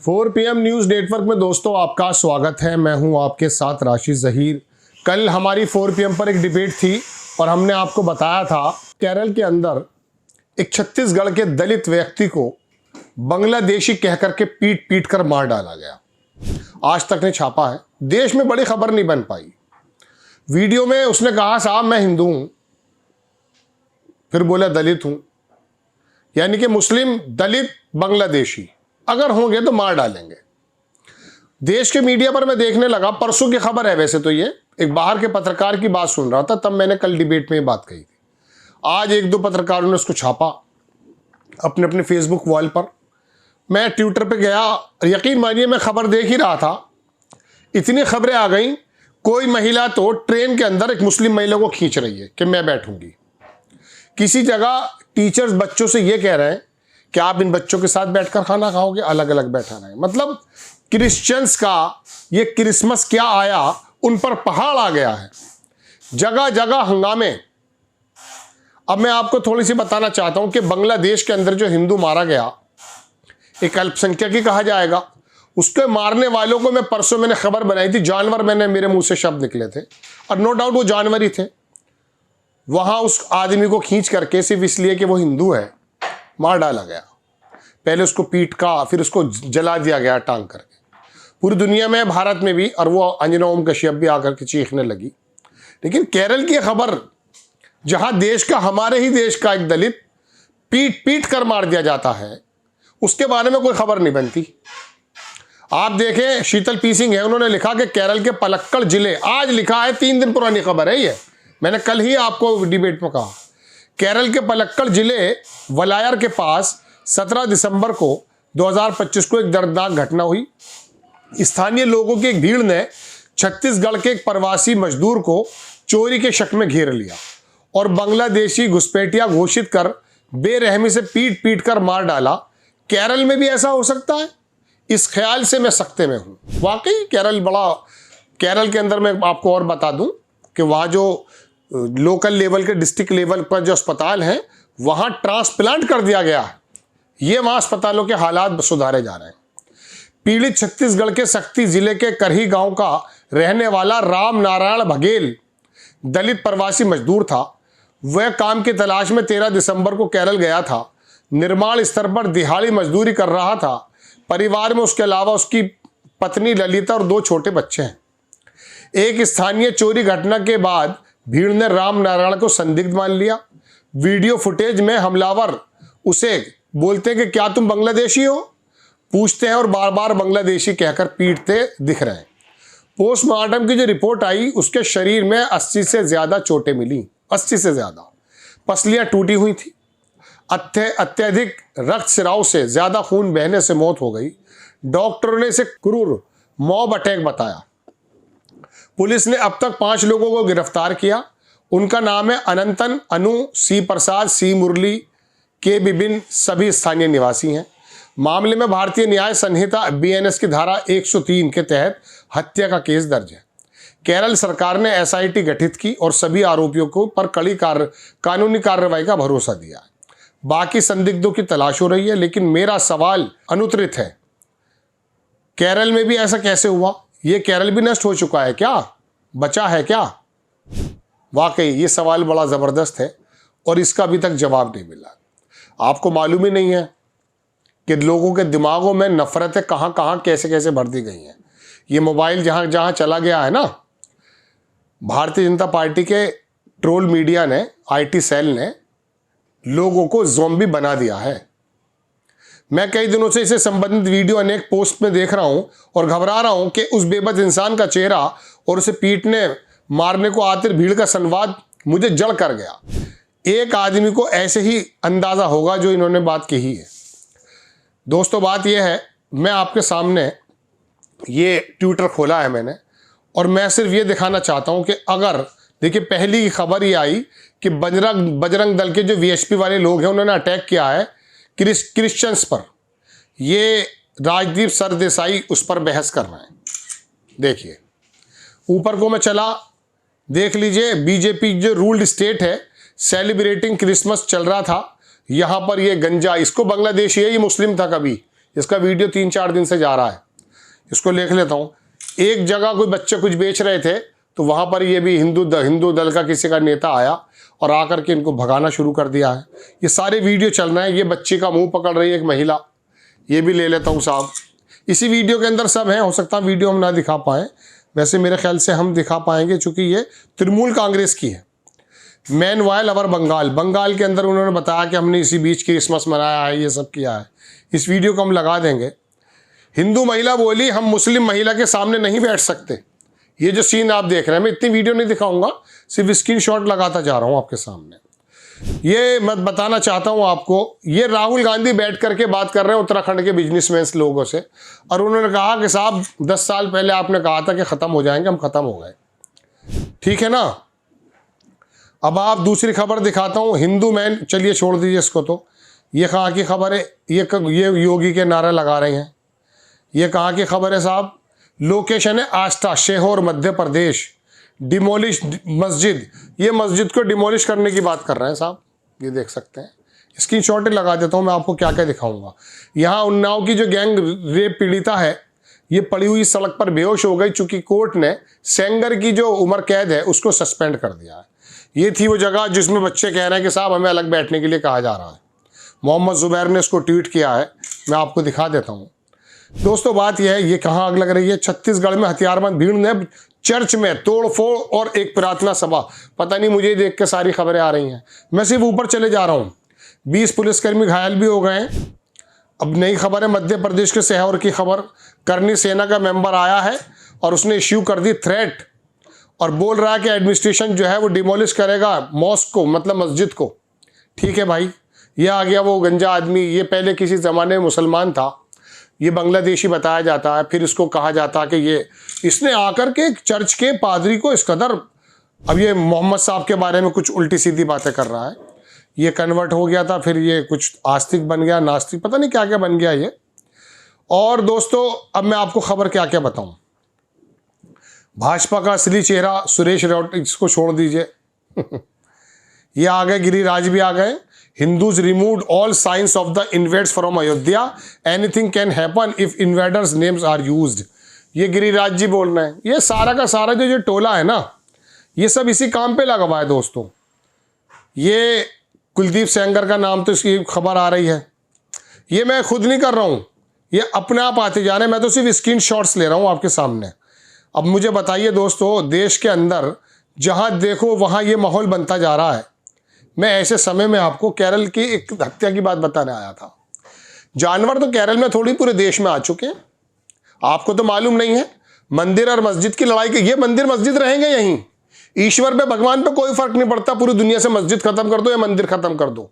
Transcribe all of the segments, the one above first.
4 PM news network में दोस्तों आपका स्वागत है। मैं हूं आपके साथ राशिद ज़हीर। कल हमारी 4 PM पर एक डिबेट थी और हमने आपको बताया था केरल के अंदर एक छत्तीसगढ़ के दलित व्यक्ति को बांग्लादेशी कहकर के पीट पीट कर मार डाला गया। आज तक ने छापा है, देश में बड़ी खबर नहीं बन पाई। वीडियो में उसने कहा साहब मैं हिंदू हूं, फिर बोला दलित हूं, यानी कि मुस्लिम दलित बांग्लादेशी अगर होंगे तो मार डालेंगे। देश के मीडिया पर मैं देखने लगा, परसों की खबर है वैसे तो, ये एक बाहर के पत्रकार की बात सुन रहा था, तब मैंने कल डिबेट में ये बात कही थी। आज एक दो पत्रकारों ने उसको छापा अपने अपने फेसबुक वॉल पर। मैं ट्विटर पे गया, यकीन मानिए मैं खबर देख ही रहा था, इतनी खबरें आ गई। कोई महिला तो ट्रेन के अंदर एक मुस्लिम महिला को खींच रही है कि मैं बैठूंगी। किसी जगह टीचर्स बच्चों से ये कह रहे हैं कि आप इन बच्चों के साथ बैठकर खाना खाओगे, अलग अलग बैठा रहे। मतलब क्रिश्चियंस का ये क्रिसमस क्या आया, उन पर पहाड़ आ गया है, जगह जगह हंगामे। अब मैं आपको थोड़ी सी बताना चाहता हूं कि बांग्लादेश के अंदर जो हिंदू मारा गया, एक अल्पसंख्यक ही कहा जाएगा, उसके मारने वालों को मैं परसों मैंने खबर बनाई थी, जानवर, मैंने मेरे मुंह से शब्द निकले थे और नो डाउट वो जानवर ही थे। वहां उस आदमी को खींच करके सिर्फ इसलिए कि वो हिंदू है मार डाला गया। पहले उसको पीट का, फिर उसको जला दिया गया टांग करके। पूरी दुनिया में, भारत में भी, और वो अंजना ओम कश्यप भी आकर के चीखने लगी। लेकिन केरल की खबर, जहां देश का, हमारे ही देश का एक दलित पीट पीट कर मार दिया जाता है, उसके बारे में कोई खबर नहीं बनती। आप देखें, शीतल पी सिंह है, उन्होंने लिखा कि केरल के पलक्कड़ जिले, आज लिखा है, 3 दिन पुरानी खबर है ये, मैंने कल ही आपको डिबेट में कहा, केरल के पलक्कड़ जिले वलायर के पास 17 दिसंबर को 2025 को एक दर्दनाक घटना हुई। स्थानीय लोगों की एक भीड़ ने छत्तीसगढ़ के एक प्रवासी मजदूर को चोरी के शक में घेर लिया और बांग्लादेशी घुसपैठिया घोषित कर बेरहमी से पीट पीट कर मार डाला। केरल में भी ऐसा हो सकता है, इस ख्याल से मैं सकते में हूं। वाकई केरल के अंदर मैं आपको और बता दूं कि वहां जो लोकल लेवल के, डिस्ट्रिक्ट लेवल पर जो अस्पताल हैं, वहां ट्रांसप्लांट कर दिया गया है। ये वहां अस्पतालों के हालात सुधारे जा रहे हैं। पीड़ित छत्तीसगढ़ के सक्ती जिले के करही गांव का रहने वाला राम नारायण बघेल दलित प्रवासी मजदूर था। वह काम की तलाश में 13 दिसंबर को केरल गया था। निर्माण स्तर पर दिहाड़ी मजदूरी कर रहा था। परिवार में उसके अलावा उसकी पत्नी ललिता और 2 छोटे बच्चे हैं। एक स्थानीय चोरी घटना के बाद भीड़ ने राम नारायण को संदिग्ध मान लिया। वीडियो फुटेज में हमलावर उसे बोलते हैं कि क्या तुम बांग्लादेशी हो, पूछते हैं और बार बार बांग्लादेशी कहकर पीटते दिख रहे हैं। पोस्टमार्टम की जो रिपोर्ट आई, उसके शरीर में 80 से ज्यादा चोटें मिली, 80 से ज्यादा। पसलियां टूटी हुई थी। अत्यधिक रक्तस्राव से, ज्यादा खून बहने से मौत हो गई। डॉक्टरों ने इसे क्रूर मॉब अटैक बताया। पुलिस ने अब तक 5 लोगों को गिरफ्तार किया। उनका नाम है अनंतन, अनु, सी प्रसाद, सी मुरली, के बिबिन, सभी स्थानीय निवासी हैं। मामले में भारतीय न्याय संहिता BNS की धारा 103 के तहत हत्या का केस दर्ज है। केरल सरकार ने SIT गठित की और सभी आरोपियों को पर कड़ी कानूनी कार्रवाई का भरोसा दिया है। बाकी संदिग्धों की तलाश हो रही है, लेकिन मेरा सवाल अनुत्तरित है। केरल में भी ऐसा कैसे हुआ? ये केरल भी नष्ट हो चुका है क्या? बचा है क्या? वाकई ये सवाल बड़ा जबरदस्त है और इसका अभी तक जवाब नहीं मिला। आपको मालूम ही नहीं है कि लोगों के दिमागों में नफरतें कहां कहां कैसे कैसे भर दी गई हैं। ये मोबाइल जहां जहां चला गया है ना, भारतीय जनता पार्टी के ट्रोल मीडिया ने, IT सेल ने लोगों को ज़ॉम्बी बना दिया है। मैं कई दिनों से इससे संबंधित वीडियो अनेक पोस्ट में देख रहा हूं और घबरा रहा हूं कि उस बेबस इंसान का चेहरा और उसे पीटने मारने को आतिर भीड़ का संवाद मुझे जड़ कर गया। एक आदमी को ऐसे ही अंदाजा होगा जो इन्होंने बात कही है। दोस्तों, बात यह है, मैं आपके सामने ये ट्विटर खोला है मैंने, और मैं सिर्फ ये दिखाना चाहता हूं कि अगर, देखिए, पहली खबर ये आई कि बजरंग दल के जो VSP वाले लोग हैं, उन्होंने अटैक किया है क्रिश्चियंस पर। ये राजदीप सरदेसाई उस पर बहस कर रहे हैं। देखिए, ऊपर को मैं चला, देख लीजिए, बीजेपी जो रूल्ड स्टेट है, सेलिब्रेटिंग क्रिसमस चल रहा था। यहां पर ये गंजा, इसको बांग्लादेशी है, ये मुस्लिम था कभी, इसका वीडियो 3-4 दिन से जा रहा है, इसको लिख लेता हूँ। एक जगह कोई बच्चे कुछ बेच रहे थे तो वहाँ पर ये भी हिंदू दल का किसी का नेता आया और आकर के इनको भगाना शुरू कर दिया है। ये सारे वीडियो चल रहे हैं। ये बच्चे का मुंह पकड़ रही है एक महिला, ये भी ले लेता हूँ साहब। इसी वीडियो के अंदर सब है, हो सकता है वीडियो हम ना दिखा पाएँ, वैसे मेरे ख्याल से हम दिखा पाएंगे चूँकि ये तृणमूल कांग्रेस की है। मैन वाइल अवर बंगाल के अंदर उन्होंने बताया कि हमने इसी बीच क्रिसमस मनाया है, ये सब किया है। इस वीडियो को हम लगा देंगे। हिंदू महिला बोली हम मुस्लिम महिला के सामने नहीं बैठ सकते। ये जो सीन आप देख रहे हैं, मैं इतनी वीडियो नहीं दिखाऊंगा, सिर्फ स्क्रीनशॉट लगाता जा रहा हूं आपके सामने। ये मैं बताना चाहता हूं आपको, ये राहुल गांधी बैठ करके बात कर रहे हैं उत्तराखंड के बिजनेसमैन लोगों से, और उन्होंने कहा कि साहब 10 साल पहले आपने कहा था कि ख़त्म हो जाएंगे, हम ख़त्म हो गए, ठीक है ना। अब आप दूसरी खबर दिखाता हूँ। हिंदू मैन, चलिए छोड़ दीजिए इसको। तो ये कहाँ की खबर है? ये योगी के नारे लगा रहे हैं। ये कहाँ की खबर है साहब? लोकेशन है आस्था, शेहोर, मध्य प्रदेश। डिमोलिश मस्जिद, ये मस्जिद को डिमोलिश करने की बात कर रहे हैं साहब, ये देख सकते हैं। स्क्रीनशॉट लगा देता हूँ मैं आपको, क्या क्या दिखाऊंगा। यहाँ उन्नाव की जो गैंग रेप पीड़िता है, ये पड़ी हुई सड़क पर बेहोश हो गई, चूंकि कोर्ट ने सेंगर की जो उम्र कैद है उसको सस्पेंड कर दिया है। ये थी वो जगह जिसमें बच्चे कह रहे हैं कि साहब हमें अलग बैठने के लिए कहा जा रहा है। मोहम्मद जुबैर ने इसको ट्वीट किया है, मैं आपको दिखा देता हूँ। दोस्तों बात यह है, ये कहाँ आग लग रही है? छत्तीसगढ़ में हथियारबंद भीड़ ने चर्च में तोड़फोड़ और एक प्रार्थना सभा। पता नहीं, मुझे देख के सारी खबरें आ रही हैं, मैं सिर्फ ऊपर चले जा रहा हूँ। 20 पुलिसकर्मी घायल भी हो गए हैं। अब नई खबर है मध्य प्रदेश के शेहोर की खबर। करनी सेना का मेंबर आया है और उसने इश्यू कर दी थ्रेट, और बोल रहा है कि एडमिनिस्ट्रेशन जो है वो डिमोलिश करेगा मॉस्क को, मतलब मस्जिद को। ठीक है भाई, ये आ गया वो गंजा आदमी। ये पहले किसी ज़माने में मुसलमान था, ये बांग्लादेशी बताया जाता है, फिर इसको कहा जाता है कि इसने आकर के चर्च के पादरी को इस कदर, अब ये मोहम्मद साहब के बारे में कुछ उल्टी सीधी बातें कर रहा है। ये कन्वर्ट हो गया था, फिर ये कुछ आस्तिक बन गया, नास्तिक, पता नहीं क्या क्या बन गया ये। और दोस्तों अब मैं आपको खबर क्या क्या बताऊं। भाजपा का असली चेहरा सुरेश रौट, इसको छोड़ दीजिए। ये आ गए, गिरिराज भी आ गए। Hindus removed all signs of the invaders from Ayodhya, anything can happen if invaders names are used. ये गिरिराज जी बोल रहे हैं। ये सारा का सारा जो टोला है ना, ये सब इसी काम पे लगा हुआ है दोस्तों। ये कुलदीप सेंगर का नाम तो इसकी खबर आ रही है, ये मैं खुद नहीं कर रहा हूँ, ये अपने आप आते जा रहे हैं, मैं तो सिर्फ स्क्रीन शॉट्स ले रहा हूँ आपके सामने। अब मुझे बताइए दोस्तों, देश के अंदर जहाँ देखो वहाँ ये माहौल बनता जा रहा है। मैं ऐसे समय में आपको केरल की एक हत्या की बात बताने आया था। जानवर तो केरल में थोड़ी पूरे देश में आ चुके हैं, आपको तो मालूम नहीं है। मंदिर और मस्जिद की लड़ाई के, ये मंदिर मस्जिद रहेंगे यहीं। ईश्वर पे, भगवान पे कोई फर्क नहीं पड़ता, पूरी दुनिया से मस्जिद खत्म कर दो या मंदिर खत्म कर दो।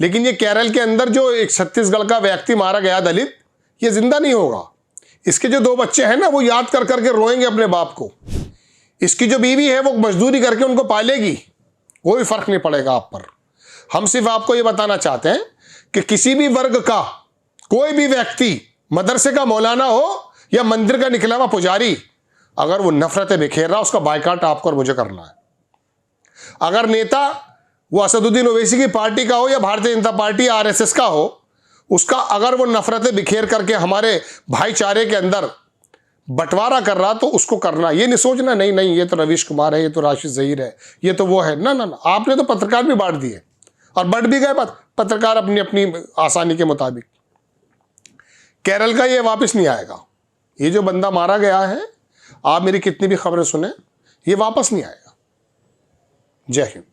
लेकिन ये केरल के अंदर जो एक छत्तीसगढ़ का व्यक्ति मारा गया दलित, ये जिंदा नहीं होगा। इसके जो 2 बच्चे हैं ना, वो याद कर करके रोएंगे अपने बाप को। इसकी जो बीवी है वो मजदूरी करके उनको पालेगी, कोई फर्क नहीं पड़ेगा आप पर। हम सिर्फ आपको ये बताना चाहते हैं कि किसी भी वर्ग का कोई भी व्यक्ति, मदरसे का मौलाना हो या मंदिर का निकला हुआ पुजारी, अगर वो नफरतें बिखेर रहा, उसका बायकॉट आपको और मुझे करना है। अगर नेता वो असदुद्दीन ओवैसी की पार्टी का हो या भारतीय जनता पार्टी आरएसएस का हो, उसका अगर वो नफरतें बिखेर करके हमारे भाईचारे के अंदर बंटवारा कर रहा, तो उसको करना। ये नहीं सोचना नहीं नहीं ये तो रवीश कुमार है, ये तो राशिद जहीर है, ये तो वो है। ना ना ना, आपने तो पत्रकार भी बांट दिए और बढ़ भी गए पत्रकार अपनी अपनी आसानी के मुताबिक। केरल का ये वापस नहीं आएगा। ये जो बंदा मारा गया है, आप मेरी कितनी भी खबरें सुने, ये वापस नहीं आएगा। जय हिंद।